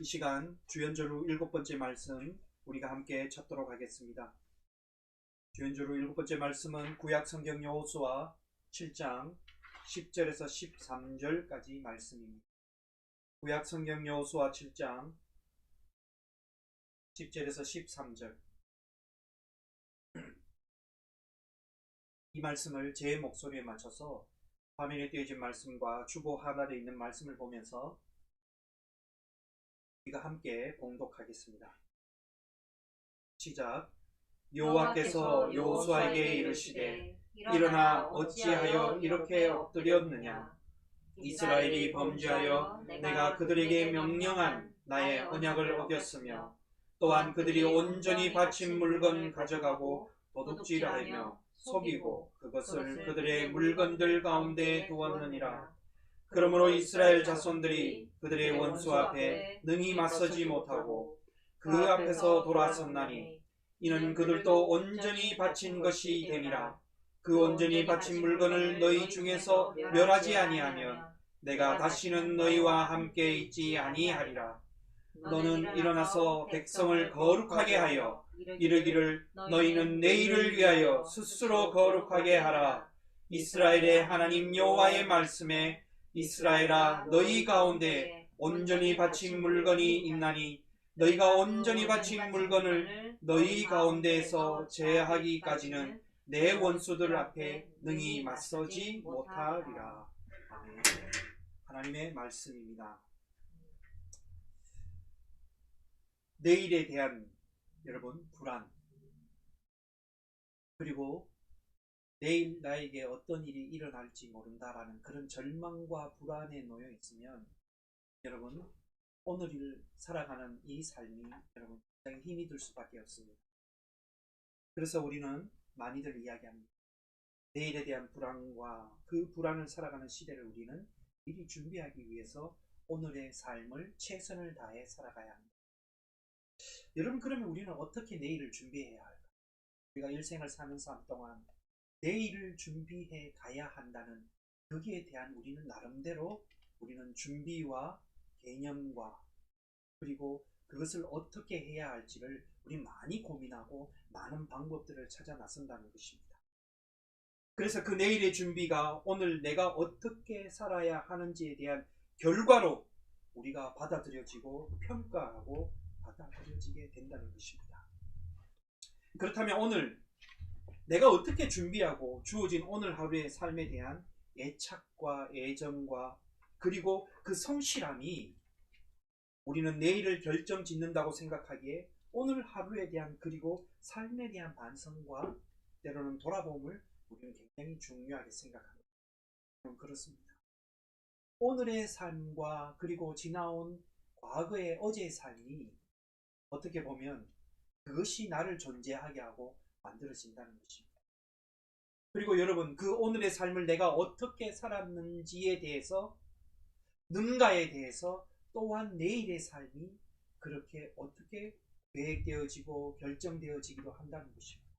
시간 주연주로 7번째 말씀 우리가 함께 찾도록 하겠습니다. 주연주로 7번째 말씀은 구약 성경 여호수아 7장 10절에서 13절까지 말씀입니다. 구약 성경 여호수아 7장 10절에서 13절. 이 말씀을 제 목소리에 맞춰서 화면에 띄어진 말씀과 주보 하단에 있는 말씀을 보면서 우리가 함께 봉독하겠습니다. 시작. 여호와께서 여호수아에게 이르시되 일어나 어찌하여 이렇게 엎드렸느냐. 이스라엘이 범죄하여 내가 그들에게 명령한 나의 언약을 어겼으며 또한 그들이 온전히 바친 물건 가져가고 도둑질하며 속이고 그것을 그들의 물건들 가운데 두었느니라. 그러므로 이스라엘 자손들이 그들의 원수 앞에 능히 맞서지 못하고 그 앞에서 돌아섰나니 이는 그들도 온전히 바친 것이 됨이라. 그 온전히 바친 물건을 너희 중에서 멸하지 아니하면 내가 다시는 너희와 함께 있지 아니하리라. 너는 일어나서 백성을 거룩하게 하여 이르기를 너희는 내일을 위하여 스스로 거룩하게 하라. 이스라엘의 하나님 여호와의 말씀에 이스라엘아 너희 가운데 온전히 바친 물건이 있나니 너희가 온전히 바친 물건을 너희 가운데에서 제하기까지는 내 원수들 앞에 능히 맞서지 못하리라. 아멘. 하나님의 말씀입니다. 내일에 대한 여러분 불안, 그리고 내일 나에게 어떤 일이 일어날지 모른다라는 그런 절망과 불안에 놓여 있으면 여러분 오늘을 살아가는 이 삶이 여러분 굉장히 힘이 들 수밖에 없습니다. 그래서 우리는 많이들 이야기합니다. 내일에 대한 불안과 그 불안을 살아가는 시대를 우리는 미리 준비하기 위해서 오늘의 삶을 최선을 다해 살아가야 합니다. 여러분 그러면 우리는 어떻게 내일을 준비해야 할까? 우리가 일생을 사는 삶 동안 내일을 준비해 가야 한다는 거기에 대한 우리는 나름대로 우리는 준비와 개념과 그리고 그것을 어떻게 해야 할지를 우리 많이 고민하고 많은 방법들을 찾아 나선다는 것입니다. 그래서 그 내일의 준비가 오늘 내가 어떻게 살아야 하는지에 대한 결과로 우리가 받아들여지고 평가하고 받아들여지게 된다는 것입니다. 그렇다면 오늘 내가 어떻게 준비하고 주어진 오늘 하루의 삶에 대한 애착과 애정과 그리고 그 성실함이 우리는 내일을 결정짓는다고 생각하기에 오늘 하루에 대한 그리고 삶에 대한 반성과 때로는 돌아봄을 우리는 굉장히 중요하게 생각합니다. 그렇습니다. 오늘의 삶과 그리고 지나온 과거의 어제의 삶이 어떻게 보면 그것이 나를 존재하게 하고 만들어진다는 것입니다. 그리고 여러분 그 오늘의 삶을 내가 어떻게 살았는지에 대해서 능가에 대해서 또한 내일의 삶이 그렇게 어떻게 계획되어지고 결정되어지기도 한다는 것입니다.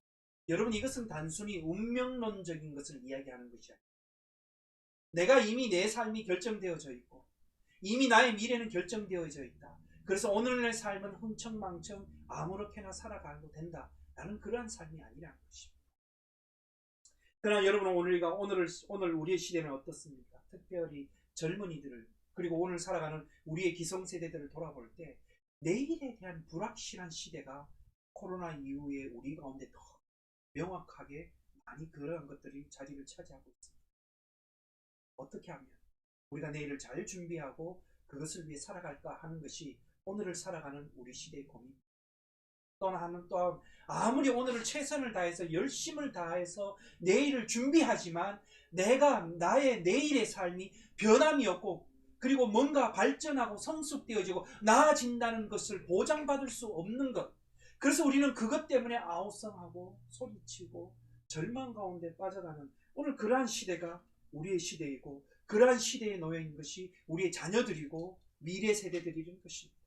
여러분 이것은 단순히 운명론적인 것을 이야기하는 것이 아닙니다. 내가 이미 내 삶이 결정되어져 있고 이미 나의 미래는 결정되어져 있다. 그래서 오늘의 삶은 흥청망청 아무렇게나 살아가도 된다 라는 그러한 삶이 아니라는 것입니다. 그러나 여러분 오늘 우리의 시대는 어떻습니까? 특별히 젊은이들을 그리고 오늘 살아가는 우리의 기성세대들을 돌아볼 때 내일에 대한 불확실한 시대가 코로나 이후에 우리 가운데 더 명확하게 많이 그러한 것들이 자리를 차지하고 있습니다. 어떻게 하면 우리가 내일을 잘 준비하고 그것을 위해 살아갈까 하는 것이 오늘을 살아가는 우리 시대의 고민입니다. 또한 아무리 오늘을 최선을 다해서 열심을 다해서 내일을 준비하지만 내가 나의 내일의 삶이 변함이 없고 그리고 뭔가 발전하고 성숙되어지고 나아진다는 것을 보장받을 수 없는 것, 그래서 우리는 그것 때문에 아우성하고 소리치고 절망 가운데 빠져가는 오늘 그러한 시대가 우리의 시대이고 그러한 시대에 놓여 있는 것이 우리의 자녀들이고 미래 세대들이라는 것입니다.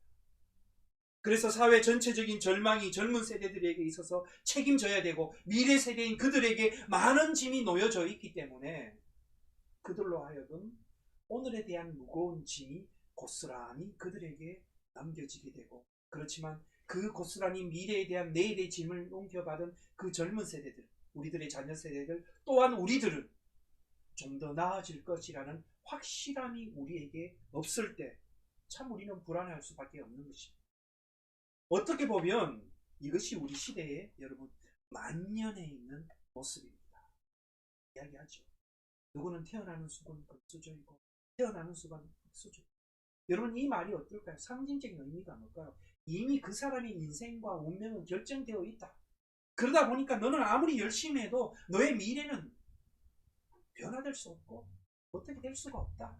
그래서 사회 전체적인 절망이 젊은 세대들에게 있어서 책임져야 되고 미래 세대인 그들에게 많은 짐이 놓여져 있기 때문에 그들로 하여금 오늘에 대한 무거운 짐이 고스란히 그들에게 남겨지게 되고, 그렇지만 그 고스란히 미래에 대한 내일의 짐을 옮겨받은 그 젊은 세대들, 우리들의 자녀 세대들 또한 우리들은 좀 더 나아질 것이라는 확실함이 우리에게 없을 때 참 우리는 불안해할 수밖에 없는 것입니다. 어떻게 보면 이것이 우리 시대에 여러분 만년에 있는 모습입니다. 이야기하죠. 누구는 태어나는 순간 금수저이고 태어나는 순간 흑수저. 여러분 이 말이 어떨까요? 상징적인 의미가 뭘까요? 이미 그 사람의 인생과 운명은 결정되어 있다. 그러다 보니까 너는 아무리 열심히 해도 너의 미래는 변화될 수 없고 어떻게 될 수가 없다.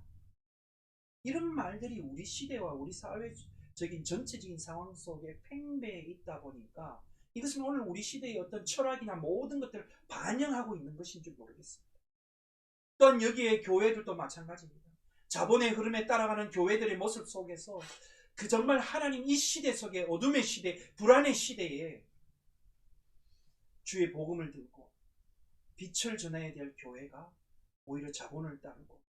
이런 말들이 우리 시대와 우리 사회적인 전체적인 상황 속에 팽배해 있다 보니까 이것은 오늘 우리 시대의 어떤 철학이나 모든 것들을 반영하고 있는 것인 줄 모르겠습니다. 또한 여기에 교회들도 마찬가지입니다. 자본의 흐름에 따라가는 교회들의 모습 속에서 그 정말 하나님 이 시대 속에 어둠의 시대, 불안의 시대에 주의 복음을 들고 빛을 전해야 될 교회가 오히려 자본을 따르고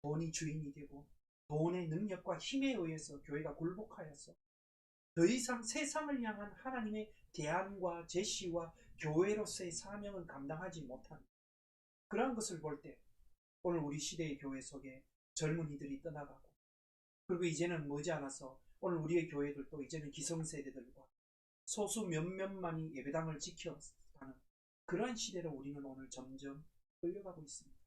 돈이 주인이 되고 돈의 능력과 힘에 의해서 교회가 굴복하여서 더 이상 세상을 향한 하나님의 대안과 제시와 교회로서의 사명을 감당하지 못하는 그러한 것을 볼 때 오늘 우리 시대의 교회 속에 젊은이들이 떠나가고 그리고 이제는 머지않아서 오늘 우리의 교회들도 이제는 기성세대들과 소수 몇몇만이 예배당을 지켜가는 그러한 시대로 우리는 오늘 점점 끌려가고 있습니다.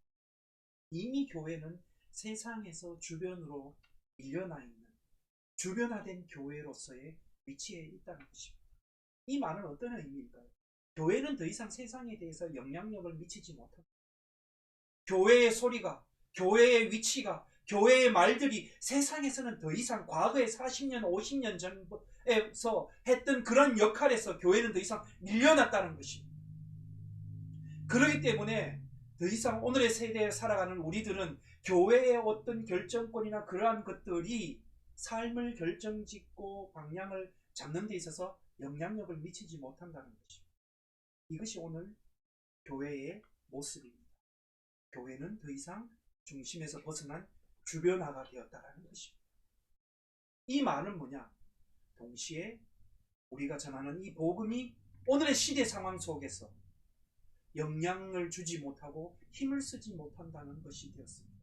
이미 교회는 세상에서 주변으로 밀려나 있는 주변화된 교회로서의 위치에 있다는 것입니다. 이 말은 어떤 의미일까요? 교회는 더 이상 세상에 대해서 영향력을 미치지 못합니다. 교회의 소리가, 교회의 위치가, 교회의 말들이 세상에서는 더 이상 과거의 40년, 50년 전에서 했던 그런 역할에서 교회는 더 이상 밀려났다는 것입니다. 그렇기 때문에 더 이상 오늘의 세대에 살아가는 우리들은 교회의 어떤 결정권이나 그러한 것들이 삶을 결정짓고 방향을 잡는 데 있어서 영향력을 미치지 못한다는 것입니다. 이것이 오늘 교회의 모습입니다. 교회는 더 이상 중심에서 벗어난 주변화가 되었다는 것입니다. 이 말은 뭐냐? 동시에 우리가 전하는 이 복음이 오늘의 시대 상황 속에서 영향을 주지 못하고 힘을 쓰지 못한다는 것이 되었습니다.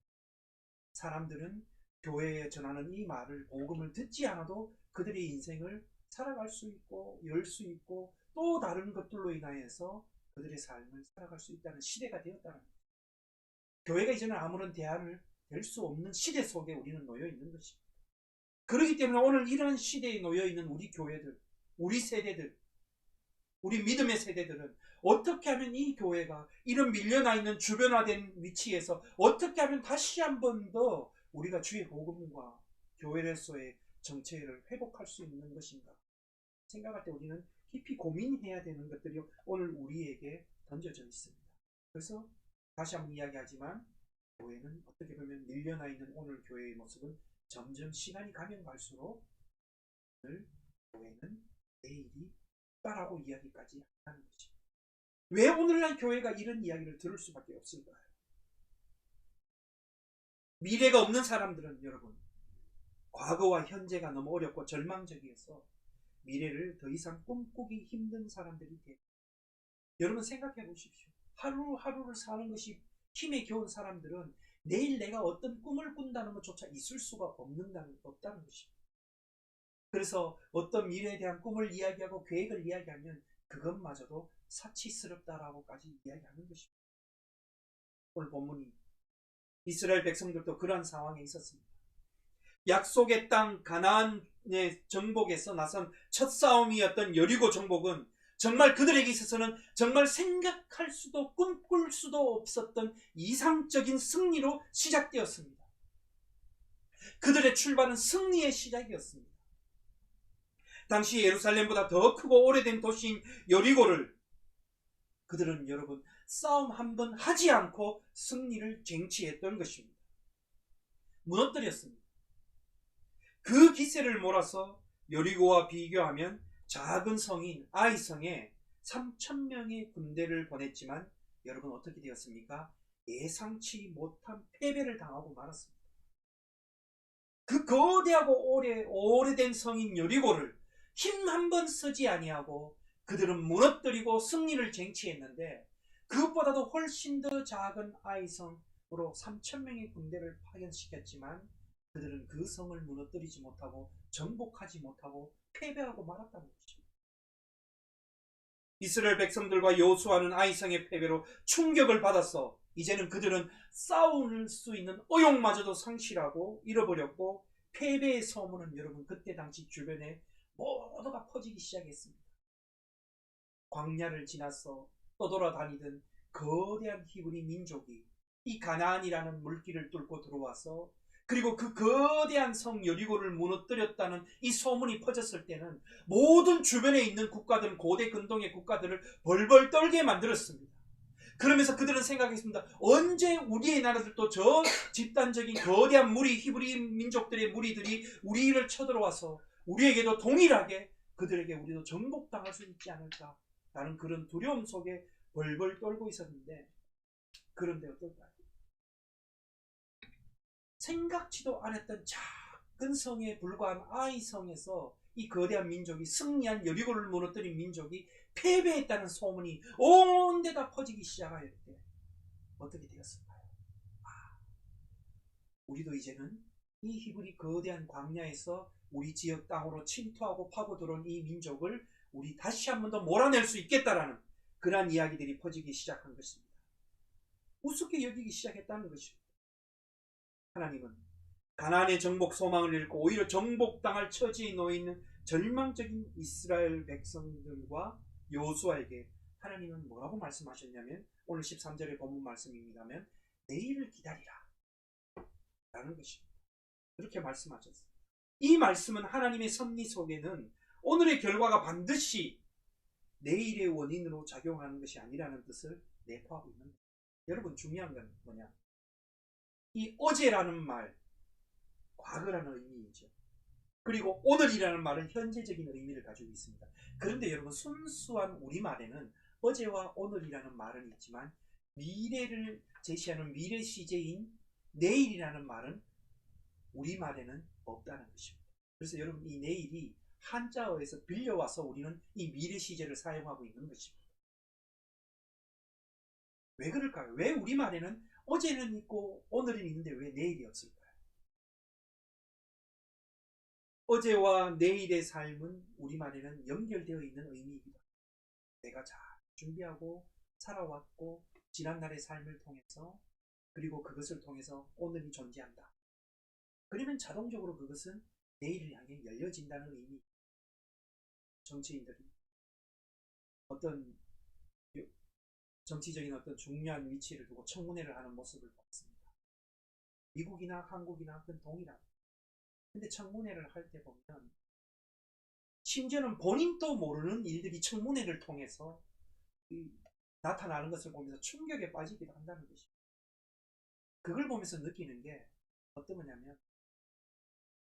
사람들은 교회에 전하는 이 말을 복음을 듣지 않아도 그들의 인생을 살아갈 수 있고 열 수 있고 또 다른 것들로 인하여서 그들의 삶을 살아갈 수 있다는 시대가 되었다는 것입니다. 교회가 이제는 아무런 대안을 될 수 없는 시대 속에 우리는 놓여 있는 것입니다. 그렇기 때문에 오늘 이런 시대에 놓여 있는 우리 교회들, 우리 세대들, 우리 믿음의 세대들은 어떻게 하면 이 교회가 이런 밀려나 있는 주변화된 위치에서 어떻게 하면 다시 한 번 더 우리가 주의 복음과 교회로서의 정체를 회복할 수 있는 것인가 생각할 때 우리는 깊이 고민해야 되는 것들이 오늘 우리에게 던져져 있습니다. 그래서 다시 한번 이야기하지만 교회는 어떻게 보면 밀려나 있는 오늘 교회의 모습은 점점 시간이 가면 갈수록 오늘 교회는 내일이 없다라고 이야기까지 하는 것입니다. 왜 오늘날 교회가 이런 이야기를 들을 수밖에 없을까요? 미래가 없는 사람들은 여러분 과거와 현재가 너무 어렵고 절망적이어서 미래를 더 이상 꿈꾸기 힘든 사람들이 돼요. 여러분 생각해 보십시오. 하루하루를 사는 것이 힘에 겨운 사람들은 내일 내가 어떤 꿈을 꾼다는 것조차 있을 수가 없다는 것입니다. 그래서 어떤 미래에 대한 꿈을 이야기하고 계획을 이야기하면 그것마저도 사치스럽다라고까지 이야기하는 것입니다. 오늘 본문이 이스라엘 백성들도 그러한 상황에 있었습니다. 약속의 땅 가나안의 정복에서 나선 첫 싸움이었던 여리고 정복은 정말 그들에게 있어서는 정말 생각할 수도 꿈꿀 수도 없었던 이상적인 승리로 시작되었습니다. 그들의 출발은 승리의 시작이었습니다. 당시 예루살렘보다 더 크고 오래된 도시인 여리고를 그들은 여러분 싸움 한 번 하지 않고 승리를 쟁취했던 것입니다. 무너뜨렸습니다. 그 기세를 몰아서 여리고와 비교하면 작은 성인 아이성에 3,000명의 군대를 보냈지만 여러분 어떻게 되었습니까? 예상치 못한 패배를 당하고 말았습니다. 그 거대하고 오래된 성인 여리고를 힘 한 번 쓰지 아니하고 그들은 무너뜨리고 승리를 쟁취했는데, 그것보다도 훨씬 더 작은 아이성으로 3,000명의 군대를 파견시켰지만 그들은 그 성을 무너뜨리지 못하고 정복하지 못하고 패배하고 말았다는 것입니다. 이스라엘 백성들과 여호수아는 아이성의 패배로 충격을 받았어 이제는 그들은 싸울 수 있는 의욕마저도 상실하고 잃어버렸고, 패배의 소문은 여러분 그때 당시 주변에 모두가 퍼지기 시작했습니다. 광야를 지나서 떠돌아다니던 거대한 히브리 민족이 이 가나안이라는 물길을 뚫고 들어와서, 그리고 그 거대한 성 여리고를 무너뜨렸다는 이 소문이 퍼졌을 때는 모든 주변에 있는 국가들은, 고대 근동의 국가들을 벌벌 떨게 만들었습니다. 그러면서 그들은 생각했습니다. 언제 우리의 나라들도 저 집단적인 거대한 무리, 히브리 민족들의 무리들이 우리를 쳐들어와서 우리에게도 동일하게 그들에게 우리도 정복당할 수 있지 않을까 라는 그런 두려움 속에 벌벌 떨고 있었는데, 그런데 어떨까요? 생각지도 않았던 작은 성에 불과한 아이성에서 이 거대한 민족이, 승리한 여리고를 무너뜨린 민족이 패배했다는 소문이 온 데다 퍼지기 시작할 때 어떻게 되었을까요? 우리도 이제는 이 히브리 거대한 광야에서 우리 지역 땅으로 침투하고 파고들어온 이 민족을 우리 다시 한 번 더 몰아낼 수 있겠다라는 그러한 이야기들이 퍼지기 시작한 것입니다. 우습게 여기기 시작했다는 것입니다. 하나님은 가나안의 정복 소망을 잃고 오히려 정복당할 처지에 놓여있는 절망적인 이스라엘 백성들과 여호수아에게 하나님은 뭐라고 말씀하셨냐면, 오늘 13절의 본문 말씀입니다면 내일을 기다리라 라는 것입니다. 그렇게 말씀하셨어요. 이 말씀은 하나님의 섭리 속에는 오늘의 결과가 반드시 내일의 원인으로 작용하는 것이 아니라는 뜻을 내포하고 있는 거예요. 여러분, 중요한 건 뭐냐? 이 어제라는 말, 과거라는 의미이죠. 그리고 오늘이라는 말은 현재적인 의미를 가지고 있습니다. 그런데 여러분, 순수한 우리말에는 어제와 오늘이라는 말은 있지만 미래를 제시하는 미래 시제인 내일이라는 말은 우리말에는 없다는 것입니다. 그래서 여러분, 이 내일이 한자어에서 빌려와서 우리는 이 미래 시제를 사용하고 있는 것입니다. 왜 그럴까요? 왜 우리말에는 어제는 있고 오늘은 있는데 왜 내일이 없을까요? 어제와 내일의 삶은 우리말에는 연결되어 있는 의미이기도 합니다. 내가 잘 준비하고 살아왔고 지난날의 삶을 통해서, 그리고 그것을 통해서 오늘이 존재한다. 그러면 자동적으로 그것은 내일을 향해 열려진다는 의미. 정치인들이 어떤 정치적인 어떤 중요한 위치를 두고 청문회를 하는 모습을 봤습니다. 미국이나 한국이나 그건 동일합니다. 근데 청문회를 할 때 보면 심지어는 본인도 모르는 일들이 청문회를 통해서 나타나는 것을 보면서 충격에 빠지기도 한다는 것입니다. 그걸 보면서 느끼는 게 어떤 거냐면,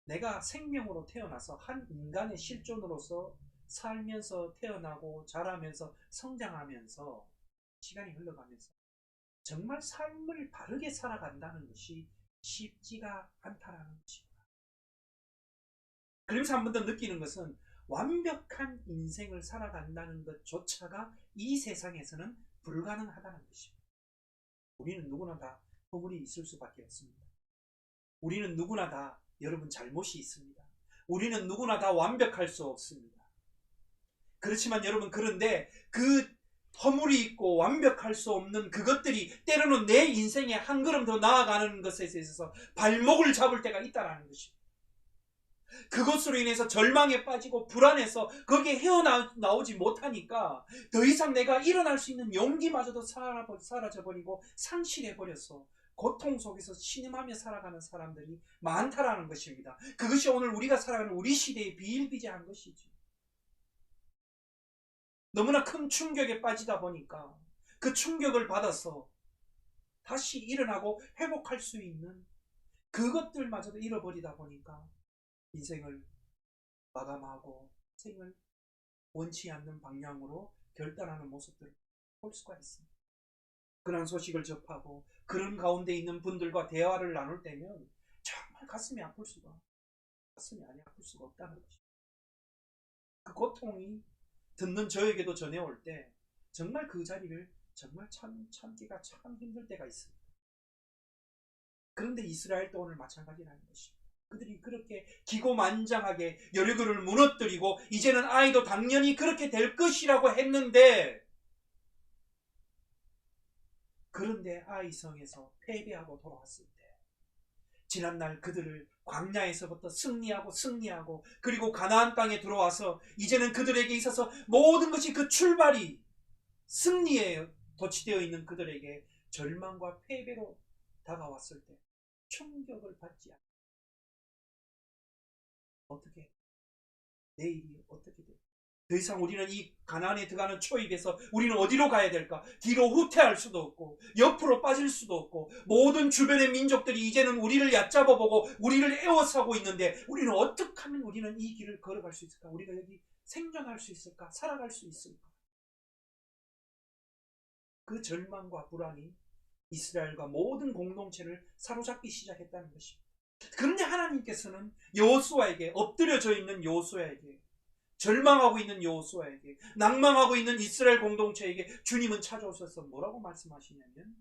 내가 생명으로 태어나서 한 인간의 실존으로서 살면서 태어나고 자라면서 성장하면서 시간이 흘러가면서 정말 삶을 바르게 살아간다는 것이 쉽지가 않다라는 것입니다. 그러면서 한 번 더 느끼는 것은 완벽한 인생을 살아간다는 것조차가 이 세상에서는 불가능하다는 것입니다. 우리는 누구나 다 허물이 있을 수밖에 없습니다. 우리는 누구나 다 여러분 잘못이 있습니다. 우리는 누구나 다 완벽할 수 없습니다. 그렇지만 여러분, 그런데 그 허물이 있고 완벽할 수 없는 그것들이 때로는 내 인생에 한 걸음 더 나아가는 것에 있어서 발목을 잡을 때가 있다는 것입니다. 그것으로 인해서 절망에 빠지고 불안해서 거기에 헤어나오지 못하니까 더 이상 내가 일어날 수 있는 용기마저도 사라져버리고 상실해버렸어. 고통 속에서 신음하며 살아가는 사람들이 많다라는 것입니다. 그것이 오늘 우리가 살아가는 우리 시대의 비일비재한 것이지. 너무나 큰 충격에 빠지다 보니까 그 충격을 받아서 다시 일어나고 회복할 수 있는 그것들마저도 잃어버리다 보니까 인생을 마감하고 생을 원치 않는 방향으로 결단하는 모습들을 볼 수가 있습니다. 그런 소식을 접하고 그런 가운데 있는 분들과 대화를 나눌 때면 정말 가슴이 아플 수가. 가슴이 아니 아플 수가 없다는 것입니다. 그 고통이 듣는 저에게도 전해올 때 정말 그 자리를 정말 참기가 참 힘들 때가 있습니다. 그런데 이스라엘도 오늘 마찬가지라는 것입니다. 그들이 그렇게 기고만장하게 여리고를 무너뜨리고 이제는 아이도 당연히 그렇게 될 것이라고 했는데, 그런데 아이 성에서 패배하고 돌아왔을 때 지난날 그들을 광야에서부터 승리하고 그리고 가나안 땅에 들어와서 이제는 그들에게 있어서 모든 것이 그 출발이 승리에 도취되어 있는 그들에게 절망과 패배로 다가왔을 때 충격을 받지 않고 어떻게 내일이 어떻게 될까? 더 이상 우리는 이 가나안에 들어가는 초입에서 우리는 어디로 가야 될까? 뒤로 후퇴할 수도 없고 옆으로 빠질 수도 없고 모든 주변의 민족들이 이제는 우리를 얕잡아보고 우리를 에워싸고 있는데 우리는 어떻게 하면 우리는 이 길을 걸어갈 수 있을까? 우리가 여기 생존할 수 있을까? 살아갈 수 있을까? 그 절망과 불안이 이스라엘과 모든 공동체를 사로잡기 시작했다는 것입니다. 그런데 하나님께서는 여호수아에게, 엎드려져 있는 여호수아에게, 절망하고 있는 여호수아에게, 낭망하고 있는 이스라엘 공동체에게 주님은 찾아오셔서 뭐라고 말씀하시냐면,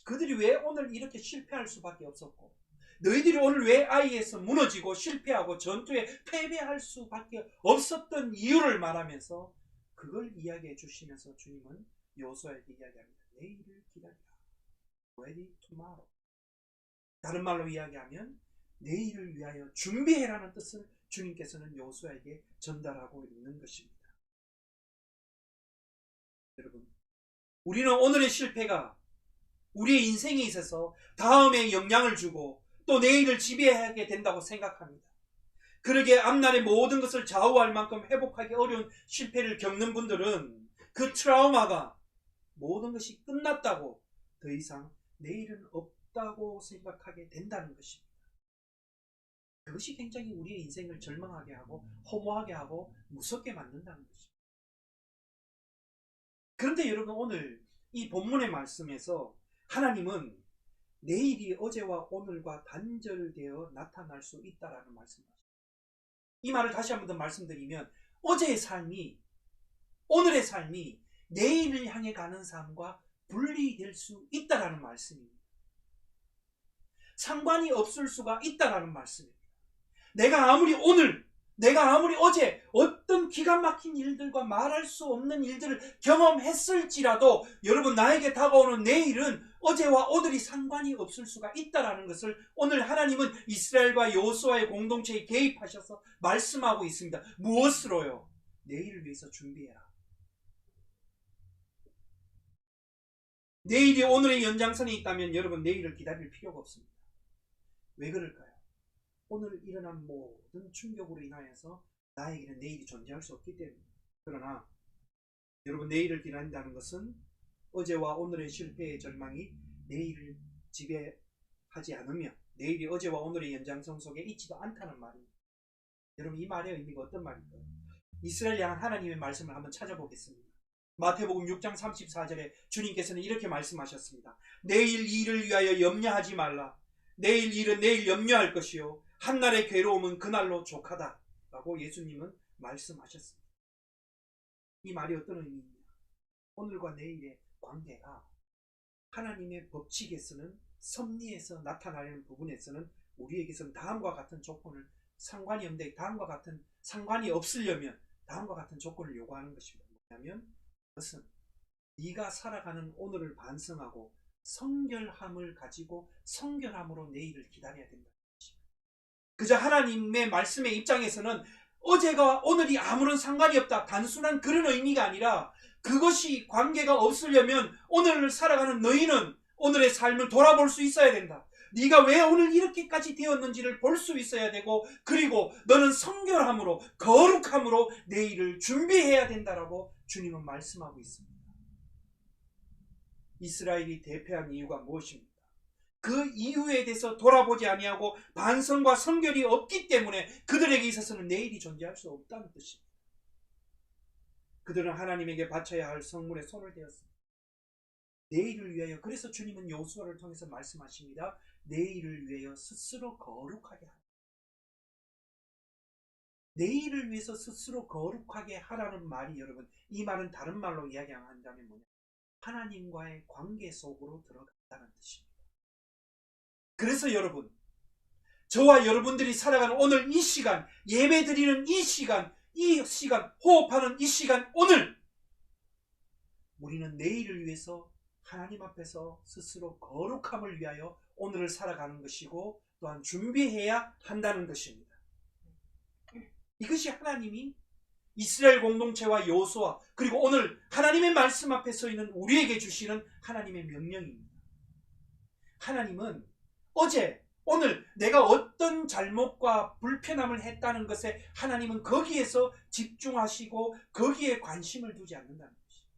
그들이 왜 오늘 이렇게 실패할 수밖에 없었고 너희들이 오늘 왜 아이에서 무너지고 실패하고 전투에 패배할 수밖에 없었던 이유를 말하면서 그걸 이야기해 주시면서 주님은 여호수아에게 이야기합니다. 내일을 기다리라. Ready tomorrow. 다른 말로 이야기하면 내일을 위하여 준비해라는 뜻을 주님께서는 여호수아에게 전달하고 있는 것입니다. 여러분, 우리는 오늘의 실패가 우리의 인생에 있어서 다음에 영향을 주고 또 내일을 지배하게 된다고 생각합니다. 그러기에 앞날의 모든 것을 좌우할 만큼 회복하기 어려운 실패를 겪는 분들은 그 트라우마가 모든 것이 끝났다고 더 이상 내일은 없다고 생각하게 된다는 것입니다. 그것이 굉장히 우리의 인생을 절망하게 하고 허무하게 하고 무섭게 만든다는 것입니다. 그런데 여러분, 오늘 이 본문의 말씀에서 하나님은 내일이 어제와 오늘과 단절되어 나타날 수 있다라는 말씀입니다. 이 말을 다시 한 번 더 말씀드리면 어제의 삶이, 오늘의 삶이 내일을 향해 가는 삶과 분리될 수 있다라는 말씀입니다. 상관이 없을 수가 있다라는 말씀입니다. 내가 아무리 오늘, 내가 아무리 어제 어떤 기가 막힌 일들과 말할 수 없는 일들을 경험했을지라도 여러분, 나에게 다가오는 내일은 어제와 오늘이 상관이 없을 수가 있다는 것을 오늘 하나님은 이스라엘과 여호수아의 공동체에 개입하셔서 말씀하고 있습니다. 무엇으로요? 내일을 위해서 준비해라. 내일이 오늘의 연장선에 있다면 여러분, 내일을 기다릴 필요가 없습니다. 왜 그럴까요? 오늘 일어난 모든 충격으로 인하여서 나에게는 내일이 존재할 수 없기 때문입니다. 그러나 여러분, 내일을 기다린다는 것은 어제와 오늘의 실패의 절망이 내일을 지배하지 않으며 내일이 어제와 오늘의 연장선 속에 있지도 않다는 말입니다. 여러분, 이 말의 의미가 어떤 말일까요? 이스라엘 향한 하나님의 말씀을 한번 찾아보겠습니다. 마태복음 6장 34절에 주님께서는 이렇게 말씀하셨습니다. 내일 일을 위하여 염려하지 말라. 내일 일은 내일 염려할 것이요 한날의 괴로움은 그날로 족하다 라고 예수님은 말씀하셨습니다. 이 말이 어떤 의미입니까? 오늘과 내일의 관계가 하나님의 법칙에서는, 섭리에서 나타나는 부분에서는 우리에게서는 다음과 같은 조건을, 상관이 없는데 다음과 같은, 상관이 없으려면 다음과 같은 조건을 요구하는 것입니다. 뭐냐면 그것은 네가 살아가는 오늘을 반성하고 성결함을 가지고 성결함으로 내일을 기다려야 된다. 그저 하나님의 말씀의 입장에서는 어제가 오늘이 아무런 상관이 없다, 단순한 그런 의미가 아니라 그것이 관계가 없으려면 오늘을 살아가는 너희는 오늘의 삶을 돌아볼 수 있어야 된다. 네가 왜 오늘 이렇게까지 되었는지를 볼 수 있어야 되고, 그리고 너는 성결함으로, 거룩함으로 내일을 준비해야 된다라고 주님은 말씀하고 있습니다. 이스라엘이 대패한 이유가 무엇입니까? 그 이유에 대해서 돌아보지 아니하고 반성과 성결이 없기 때문에 그들에게 있어서는 내일이 존재할 수 없다는 뜻입니다. 그들은 하나님에게 바쳐야 할 성물에 손을 대었습니다. 내일을 위하여, 그래서 주님은 여호수아를 통해서 말씀하십니다. 내일을 위하여 스스로 거룩하게 하라. 내일을 위해서 스스로 거룩하게 하라는 말이 여러분, 이 말은 다른 말로 이야기한다면 뭐냐? 하나님과의 관계 속으로 들어간다는 뜻입니다. 그래서 여러분, 저와 여러분들이 살아가는 오늘 이 시간, 예배 드리는 이 시간, 호흡하는 이 시간, 오늘 우리는 내일을 위해서 하나님 앞에서 스스로 거룩함을 위하여 오늘을 살아가는 것이고 또한 준비해야 한다는 것입니다. 이것이 하나님이 이스라엘 공동체와 여호수아 그리고 오늘 하나님의 말씀 앞에 서 있는 우리에게 주시는 하나님의 명령입니다. 하나님은 어제 오늘 내가 어떤 잘못과 불편함을 했다는 것에 하나님은 거기에서 집중하시고 거기에 관심을 두지 않는다는 것입니다.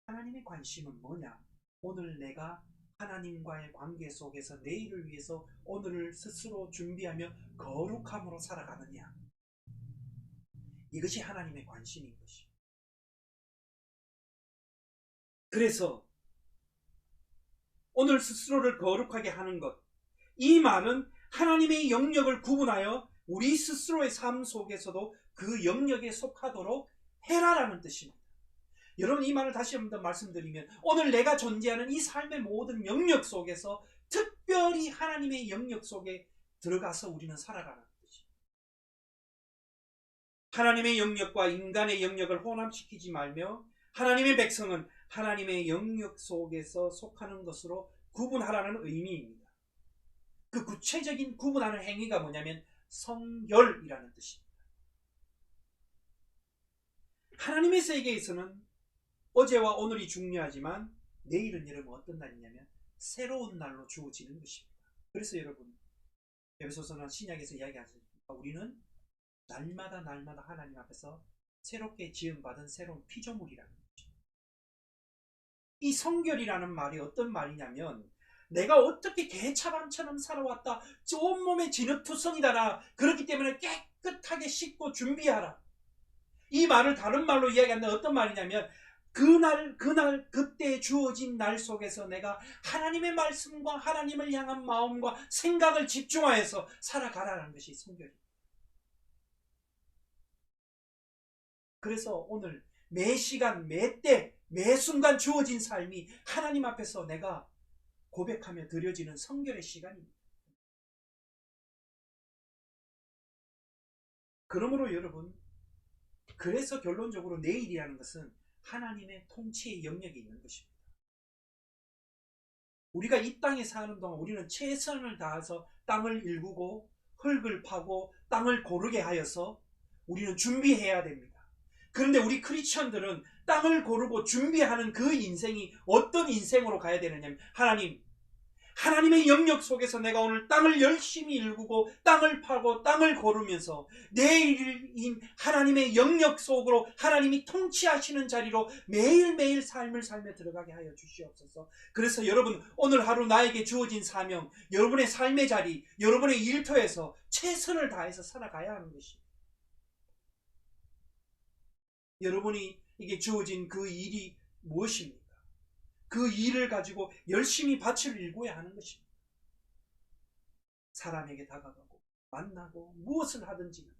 하나님의 관심은 뭐냐? 오늘 내가 하나님과의 관계 속에서 내일을 위해서 오늘을 스스로 준비하며 거룩함으로 살아가느냐? 이것이 하나님의 관심인 것입니다. 그래서 오늘 스스로를 거룩하게 하는 것, 이 말은 하나님의 영역을 구분하여 우리 스스로의 삶 속에서도 그 영역에 속하도록 해라라는 뜻입니다. 여러분, 이 말을 다시 한번 말씀드리면 오늘 내가 존재하는 이 삶의 모든 영역 속에서 특별히 하나님의 영역 속에 들어가서 우리는 살아가는 것입니다. 하나님의 영역과 인간의 영역을 혼합시키지 말며 하나님의 백성은 하나님의 영역 속에서 속하는 것으로 구분하라는 의미입니다. 그 구체적인 구분하는 행위가 뭐냐면 성결이라는 뜻입니다. 하나님의 세계에서는 어제와 오늘이 중요하지만 내일은 여러분 어떤 날이냐면 새로운 날로 주어지는 것입니다. 그래서 여러분, 에베소서나 신약에서 이야기하십니까? 우리는 날마다 하나님 앞에서 새롭게 지음받은 새로운 피조물이라는 거죠. 이 성결이라는 말이 어떤 말이냐면 내가 어떻게 개차반처럼 살아왔다, 온몸에 진흙투성이다, 그렇기 때문에 깨끗하게 씻고 준비하라. 이 말을 다른 말로 이야기한다면 어떤 말이냐면 그때 주어진 날 속에서 내가 하나님의 말씀과 하나님을 향한 마음과 생각을 집중하여서 살아가라는 것이 성결입니다. 그래서 오늘 매 시간, 매 때, 매 순간 주어진 삶이 하나님 앞에서 내가 고백하며 드려지는 성결의 시간입니다. 그러므로 여러분, 그래서 결론적으로 내일이라는 것은 하나님의 통치의 영역에 있는 것입니다. 우리가 이 땅에 사는 동안 우리는 최선을 다해서 땅을 일구고 흙을 파고 땅을 고르게 하여서 우리는 준비해야 됩니다. 그런데 우리 크리스천들은 땅을 고르고 준비하는 그 인생이 어떤 인생으로 가야 되느냐면 하나님의 영역 속에서 내가 오늘 땅을 열심히 일구고 땅을 파고 땅을 고르면서 내일인 하나님의 영역 속으로 하나님이 통치하시는 자리로 매일매일 삶을 살며 들어가게 하여 주시옵소서. 그래서 여러분, 오늘 하루 나에게 주어진 사명, 여러분의 삶의 자리, 여러분의 일터에서 최선을 다해서 살아가야 하는 것입니다. 여러분이 이게 주어진 그 일이 무엇입니까? 그 일을 가지고 열심히 밭을 일궈야 하는 것입니다. 사람에게 다가가고 만나고 무엇을 하든지,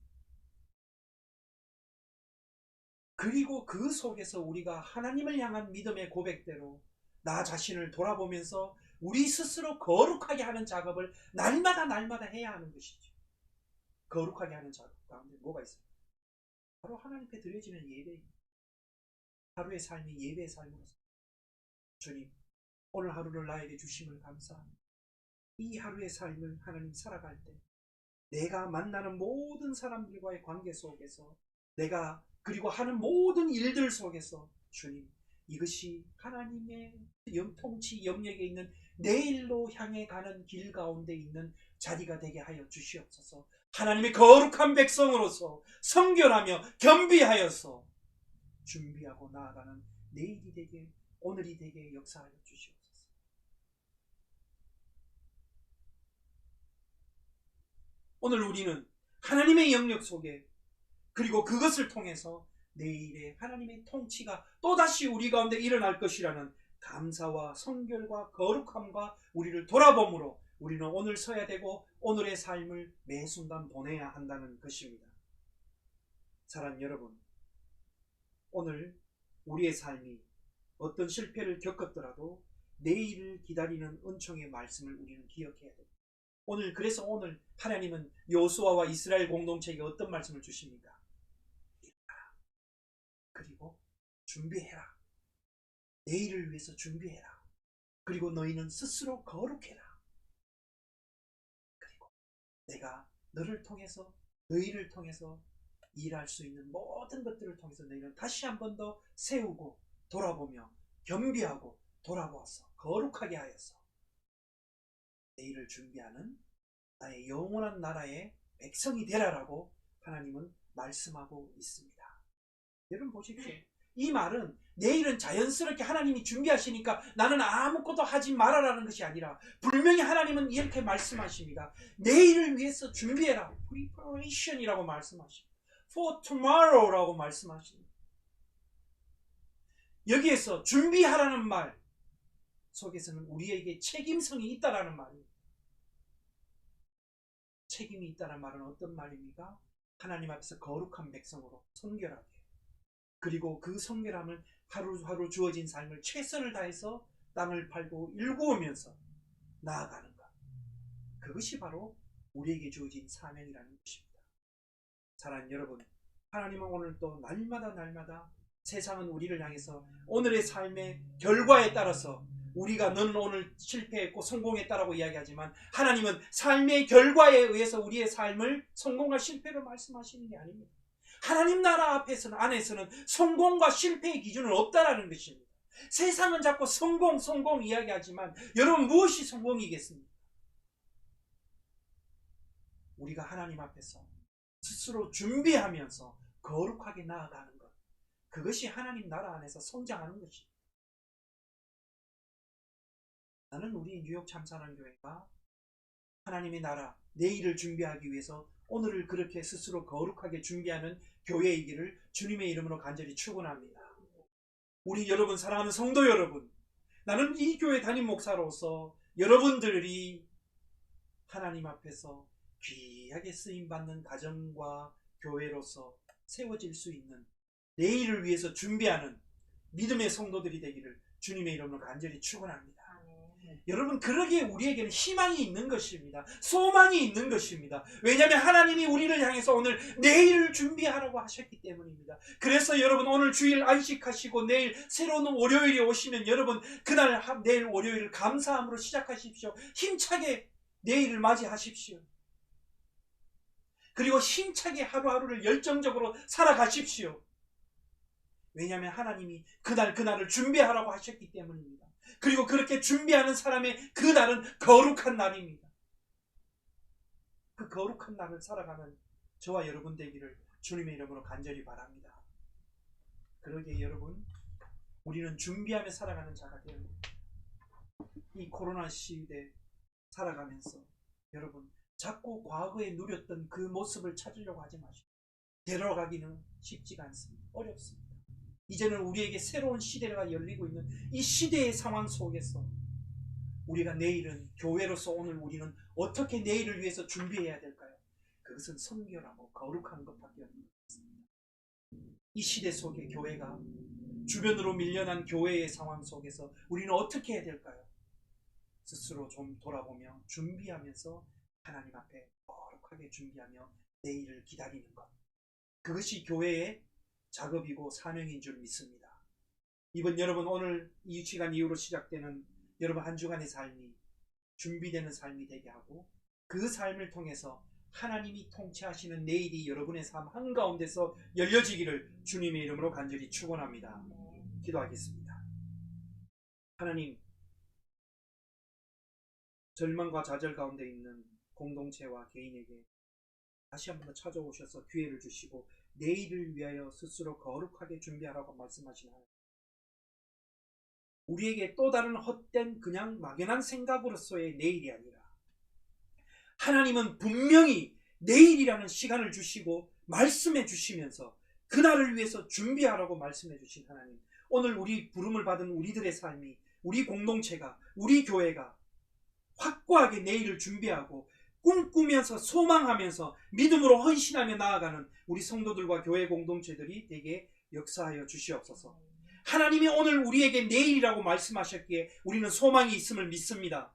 그리고 그 속에서 우리가 하나님을 향한 믿음의 고백대로 나 자신을 돌아보면서 우리 스스로 거룩하게 하는 작업을 날마다 해야 하는 것이죠. 거룩하게 하는 작업 가운데 뭐가 있어요? 바로 하나님께 드려지는 예배입니다. 하루의 삶이 예배의 삶으로서 주님, 오늘 하루를 나에게 주심을 감사합니다. 이 하루의 삶을 하나님 살아갈 때 내가 만나는 모든 사람들과의 관계 속에서 내가 그리고 하는 모든 일들 속에서 주님, 이것이 하나님의 통치 영역에 있는 내일로 향해 가는 길 가운데 있는 자리가 되게 하여 주시옵소서. 하나님의 거룩한 백성으로서 성결하며 겸비하여서 준비하고 나아가는 내일이 되게, 오늘이 되게 역사하여 주시옵소서. 오늘 우리는 하나님의 영역 속에 그리고 그것을 통해서 내일의 하나님의 통치가 또다시 우리 가운데 일어날 것이라는 감사와 성결과 거룩함과 우리를 돌아봄으로 우리는 오늘 서야 되고 오늘의 삶을 매 순간 보내야 한다는 것입니다. 사랑하는 여러분, 오늘 우리의 삶이 어떤 실패를 겪었더라도 내일을 기다리는 은총의 말씀을 우리는 기억해야 됩니다. 그래서 오늘 하나님은 여호수아와 이스라엘 공동체에게 어떤 말씀을 주십니까? 일어나라. 그리고 준비해라. 내일을 위해서 준비해라. 그리고 너희는 스스로 거룩해라. 그리고 내가 너희를 통해서 일할 수 있는 모든 것들을 통해서 너희는 다시 한 번 더 세우고 돌아보며 겸비하고 돌아보아서 거룩하게 하여서 내일을 준비하는 나의 영원한 나라의 백성이 되라라고 하나님은 말씀하고 있습니다. 여러분 보십시오. 이 말은 내일은 자연스럽게 하나님이 준비하시니까 나는 아무것도 하지 말아라는 것이 아니라 분명히 하나님은 이렇게 말씀하십니다. 내일을 위해서 준비해라. preparation이라고 말씀하십니다. for tomorrow라고 말씀하십니다. 여기에서 준비하라는 말 속에서는 우리에게 책임성이 있다라는 말입니다. 책임이 있다는 말은 어떤 말입니까? 하나님 앞에서 거룩한 백성으로 성결하게, 그리고 그 성결함을 하루하루 주어진 삶을 최선을 다해서 땅을 팔고 일구면서 나아가는 것, 그것이 바로 우리에게 주어진 사명이라는 것입니다. 사랑하는 여러분, 하나님은 오늘 또 날마다 세상은 우리를 향해서 오늘의 삶의 결과에 따라서 우리가 너는 오늘 실패했고 성공했다라고 이야기하지만 하나님은 삶의 결과에 의해서 우리의 삶을 성공과 실패로 말씀하시는 게 아닙니다. 하나님 나라 안에서는 성공과 실패의 기준은 없다라는 것입니다. 세상은 자꾸 성공 이야기하지만 여러분 무엇이 성공이겠습니까? 우리가 하나님 앞에서 스스로 준비하면서 거룩하게 나아가는 것, 그것이 하나님 나라 안에서 성장하는 것입니다. 나는 우리 뉴욕 참사랑교회가 하나님의 나라 내일을 준비하기 위해서 오늘을 그렇게 스스로 거룩하게 준비하는 교회이기를 주님의 이름으로 간절히 축원합니다. 우리 여러분, 사랑하는 성도 여러분, 나는 이 교회 담임 목사로서 여러분들이 하나님 앞에서 귀하게 쓰임받는 가정과 교회로서 세워질 수 있는 내일을 위해서 준비하는 믿음의 성도들이 되기를 주님의 이름으로 간절히 축원합니다. 여러분, 그러기에 우리에게는 희망이 있는 것입니다. 소망이 있는 것입니다. 왜냐하면 하나님이 우리를 향해서 오늘 내일을 준비하라고 하셨기 때문입니다. 그래서 여러분, 오늘 주일 안식하시고 내일 새로운 월요일이 오시면 여러분 그날 내일 월요일을 감사함으로 시작하십시오. 힘차게 내일을 맞이하십시오. 그리고 힘차게 하루하루를 열정적으로 살아가십시오. 왜냐하면 하나님이 그날을 준비하라고 하셨기 때문입니다. 그리고 그렇게 준비하는 사람의 그 날은 거룩한 날입니다. 그 거룩한 날을 살아가는 저와 여러분 되기를 주님의 이름으로 간절히 바랍니다. 그러기에 여러분, 우리는 준비하며 살아가는 자가 되어야 합니다. 이 코로나 시대에 살아가면서 여러분 자꾸 과거에 누렸던 그 모습을 찾으려고 하지 마시고, 되돌아가기는 쉽지가 않습니다. 어렵습니다. 이제는 우리에게 새로운 시대가 열리고 있는 이 시대의 상황 속에서 우리가 내일은 교회로서 오늘 우리는 어떻게 내일을 위해서 준비해야 될까요? 그것은 성결하고 거룩한 것밖에 없는 것입니다. 이 시대 속에 교회가 주변으로 밀려난 교회의 상황 속에서 우리는 어떻게 해야 될까요? 스스로 좀 돌아보며 준비하면서 하나님 앞에 거룩하게 준비하며 내일을 기다리는 것, 그것이 교회의 작업이고 사명인 줄 믿습니다. 이번 여러분 오늘 이 시간 이후로 시작되는 여러분 한 주간의 삶이 준비되는 삶이 되게 하고, 그 삶을 통해서 하나님이 통치하시는 내일이 여러분의 삶 한가운데서 열려지기를 주님의 이름으로 간절히 축원합니다. 기도하겠습니다. 하나님, 절망과 좌절 가운데 있는 공동체와 개인에게 다시 한번 찾아오셔서 기회를 주시고 내일을 위하여 스스로 거룩하게 준비하라고 말씀하시는 하나님, 우리에게 또 다른 헛된 그냥 막연한 생각으로서의 내일이 아니라 하나님은 분명히 내일이라는 시간을 주시고 말씀해 주시면서 그날을 위해서 준비하라고 말씀해 주신 하나님, 오늘 우리 부름을 받은 우리들의 삶이, 우리 공동체가, 우리 교회가 확고하게 내일을 준비하고 꿈꾸면서 소망하면서 믿음으로 헌신하며 나아가는 우리 성도들과 교회 공동체들이 되게 역사하여 주시옵소서. 하나님이 오늘 우리에게 내일이라고 말씀하셨기에 우리는 소망이 있음을 믿습니다.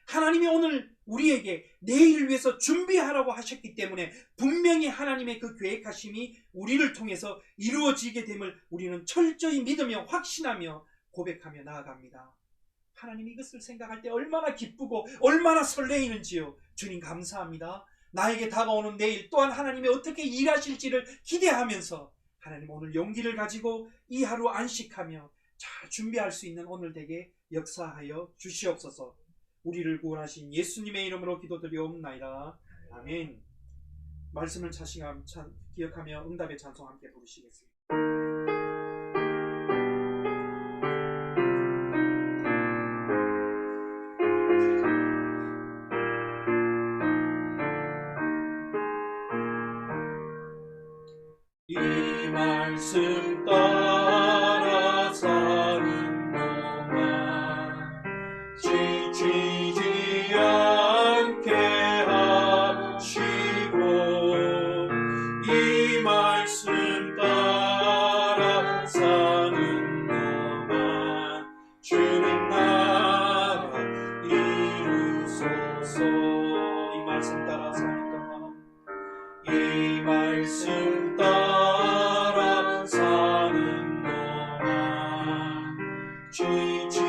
하나님이 오늘 우리에게 내일을 위해서 준비하라고 하셨기 때문에 분명히 하나님의 그 계획하심이 우리를 통해서 이루어지게 됨을 우리는 철저히 믿으며 확신하며 고백하며 나아갑니다. 하나님 이것을 생각할 때 얼마나 기쁘고 얼마나 설레이는지요. 주님 감사합니다. 나에게 다가오는 내일 또한 하나님이 어떻게 일하실지를 기대하면서 하나님 오늘 용기를 가지고 이 하루 안식하며 잘 준비할 수 있는 오늘 되게 역사하여 주시옵소서. 우리를 구원하신 예수님의 이름으로 기도드리옵나이다. 아멘. 말씀을 기억하며 응답의 찬송 함께 부르시겠습니다. 이 말씀 따라 사는 동안 지치지 않게 하시고 이 말씀 따라 사는 동안 주는 나라 이루소서. 이 말씀 따라 사는 동안 이 말씀 따라 사는 동안 지치